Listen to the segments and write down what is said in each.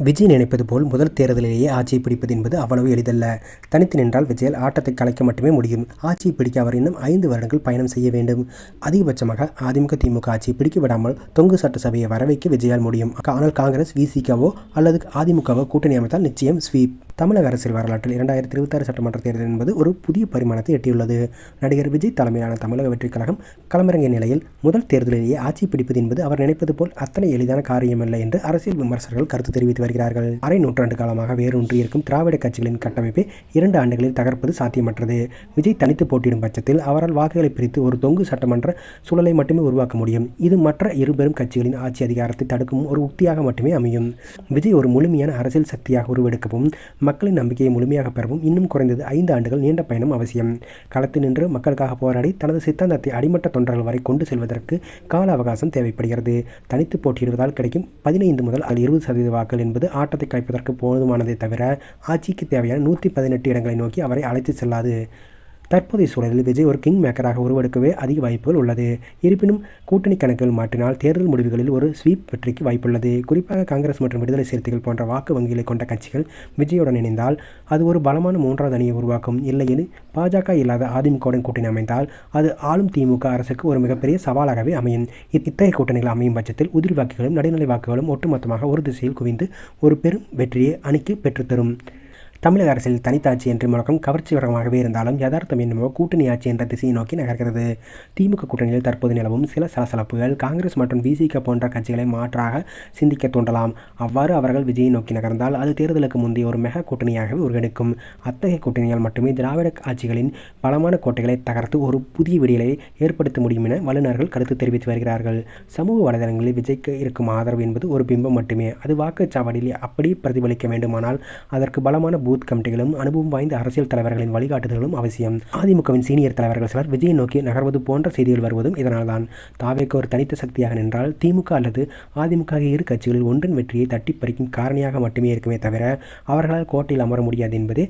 விஜய் நினைப்பது போல் முதல் தேர்தலிலேயே ஆட்சியை பிடிப்பது என்பது அவ்வளவு எளிதல்ல. தனித்து நின்றால் விஜயால் ஆட்டத்தை கலைக்க மட்டுமே முடியும். ஆட்சியை பிடிக்க அவர் இன்னும் 5 வருடங்கள் பயணம் செய்ய வேண்டும். அதிகபட்சமாக அதிமுக, திமுக ஆட்சியை பிடிக்க விடாமல் தொங்கு சட்டசபையை வரவைக்க விஜயால் முடியும். ஆனால் காங்கிரஸ், விசிகவோ அல்லது அதிமுகவோ கூட்டணி அமைத்தால் நிச்சயம் ஸ்வீப். தமிழக அரசியல் வரலாற்றில் 2026 சட்டமன்ற தேர்தல் என்பது ஒரு புதிய பரிமாணத்தை எட்டியுள்ளது. நடிகர் விஜய் தலைமையிலான தமிழக வெற்றிக் கழகம் களமிறங்கிய நிலையில் முதல் தேர்தலிலேயே ஆட்சி பிடிப்பது என்பது அவர் நினைப்பது போல் அத்தனை எளிதான காரியமல்ல என்று அரசியல் விமர்சகர்கள் கருத்து தெரிவித்து வருகிறார்கள். அரை நூற்றாண்டு காலமாக வேரூன்றி இருக்கும் திராவிட கட்சிகளின் கட்டமைப்பை 2 ஆண்டுகளில் தகர்ப்பது சாத்தியமற்றது. விஜய் தனித்து போட்டியிடும் பட்சத்தில் அவரால் வாக்குகளை பிரித்து ஒரு தொங்கு சட்டமன்ற சூழலை மட்டுமே உருவாக்க முடியும். இது மற்ற இருபெரும் கட்சிகளின் ஆட்சி அதிகாரத்தை தடுக்கும் ஒரு உத்தியாக மட்டுமே அமையும். விஜய் ஒரு முழுமையான அரசியல் சக்தியாக உருவெடுக்கவும் மக்களின் நம்பிக்கையை முழுமையாக பெறவும் இன்னும் குறைந்தது 5 ஆண்டுகள் நீண்ட பயணம் அவசியம். களத்தில் நின்று மக்களுக்காக போராடி தனது சித்தாந்தத்தை அடிமட்ட தொண்டர்கள் வரை கொண்டு செல்வதற்கு கால அவகாசம் தேவைப்படுகிறது. தனித்து போட்டியிடுவதால் கிடைக்கும் 15 முதல் 20% வாக்குகள் என்பது ஆட்டத்தை கலைப்பதற்கு போதுமானதை தவிர ஆட்சிக்கு தேவையான 118 இடங்களை நோக்கி அவரை அழைத்து செல்லாது. தற்போதைய சூழலில் விஜய் ஒரு கிங் மேக்கராக உருவெடுக்கவே அதிக வாய்ப்புகள் உள்ளது. இருப்பினும் கூட்டணி கணக்குகள் மாற்றினால் தேர்தல் முடிவுகளில் ஒரு ஸ்வீப் வெற்றிக்கு வாய்ப்புள்ளது. குறிப்பாக காங்கிரஸ் மற்றும் விடுதலை சிறுத்தைகள் போன்ற வாக்கு வங்கிகளை கொண்ட கட்சிகள் விஜயுடன் இணைந்தால் அது ஒரு பலமான 3வது அணியை உருவாக்கும். இல்லையெனில் பாஜக இல்லாத அதிமுகவுடன் கூட்டணி அமைந்தால் அது ஆளும் திமுக அரசுக்கு ஒரு மிகப்பெரிய சவாலாகவே அமையும். இத்தகைய கூட்டணிகள் அமையும் பட்சத்தில் உதிரி வாக்குகளும் நடுநிலை வாக்குகளும் ஒட்டுமொத்தமாக ஒரு திசையில் குவிந்து ஒரு பெரும் வெற்றியை அணிக்கு பெற்றுத்தரும். தமிழக அரசியல் தனித்தாட்சி என்ற முழக்கம் கவர்ச்சிகரமாகவே இருந்தாலும் யதார்த்தம் என்னவோ கூட்டணி ஆட்சி என்ற திசையை நோக்கி நகர்கிறது. திமுக கூட்டணியில் தற்போது நிலவும் சில சலசலப்புகள் காங்கிரஸ் மற்றும் விசிக போன்ற கட்சிகளை மாற்றாக சிந்திக்க தூண்டலாம். அவ்வாறு அவர்கள் விஜயை நோக்கி நகர்ந்தால் அது தேர்தலுக்கு முந்தைய ஒரு மெகா கூட்டணியாகவே உருவெடுக்கும். அத்தகைய கூட்டணியால் மட்டுமே திராவிட ஆட்சிகளின் பலமான கோட்டைகளை தகர்த்து ஒரு புதிய விடியலை ஏற்படுத்த முடியும் என வல்லுநர்கள் கருத்து தெரிவித்து வருகிறார்கள். சமூக வலைதளங்களில் விஜய்க்கு இருக்கும் ஆதரவு என்பது ஒரு பிம்பம் மட்டுமே. அது வாக்குச்சாவடியில் அப்படியே பிரதிபலிக்க வேண்டுமானால் அதற்கு பலமான பூத் கமிட்டிகளும் அனுபவம் வாய்ந்த அரசியல் தலைவர்களின் வழிகாட்டுதல்களும் அவசியம். அதிமுகவின் சீனியர் தலைவர்கள் சிலர் விஜயை நோக்கி நகர்வது போன்ற செய்திகள் வருவதும் இதனால்தான். தாவேக்கு ஒரு தனித்த சக்தியாக நின்றால் திமுக அல்லது அதிமுக இரு கட்சிகளில் ஒன்றின் வெற்றியை தட்டி பறிக்கும் காரணியாக மட்டுமே இருக்குமே தவிர அவர்களால் கோட்டையில் அமர முடியாது என்பதே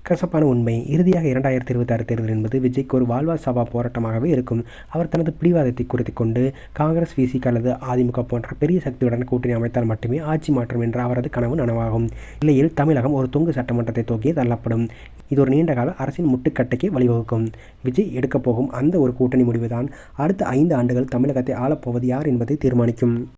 கசப்பான உண்மை. இறுதியாக 2026 தேர்தல் என்பது விஜய்க்கு ஒரு வாழ்வா சபா போராட்டமாகவே இருக்கும். அவர் தனது பிடிவாதத்தை குறைத்துக் கொண்டு காங்கிரஸ், விசிக அல்லது அதிமுக போன்ற பெரிய சக்தியுடன் கூட்டணி அமைத்தால் மட்டுமே ஆட்சி மாற்றம் என்ற அவரது கனவு நனவாகும். இல்லையில் தமிழகம் ஒரு தொங்கு சட்டமன்றத்தை தூக்கி தள்ளப்படும். இது ஒரு நீண்டகால அரசின் முட்டுக்கட்டைக்கு வழிவகுக்கும். விஜய் எடுக்கப் போகும் அந்த ஒரு கூட்டணி முடிவுதான் அடுத்த 5 ஆண்டுகள் தமிழகத்தை ஆளப்போவது யார் என்பதை தீர்மானிக்கும்.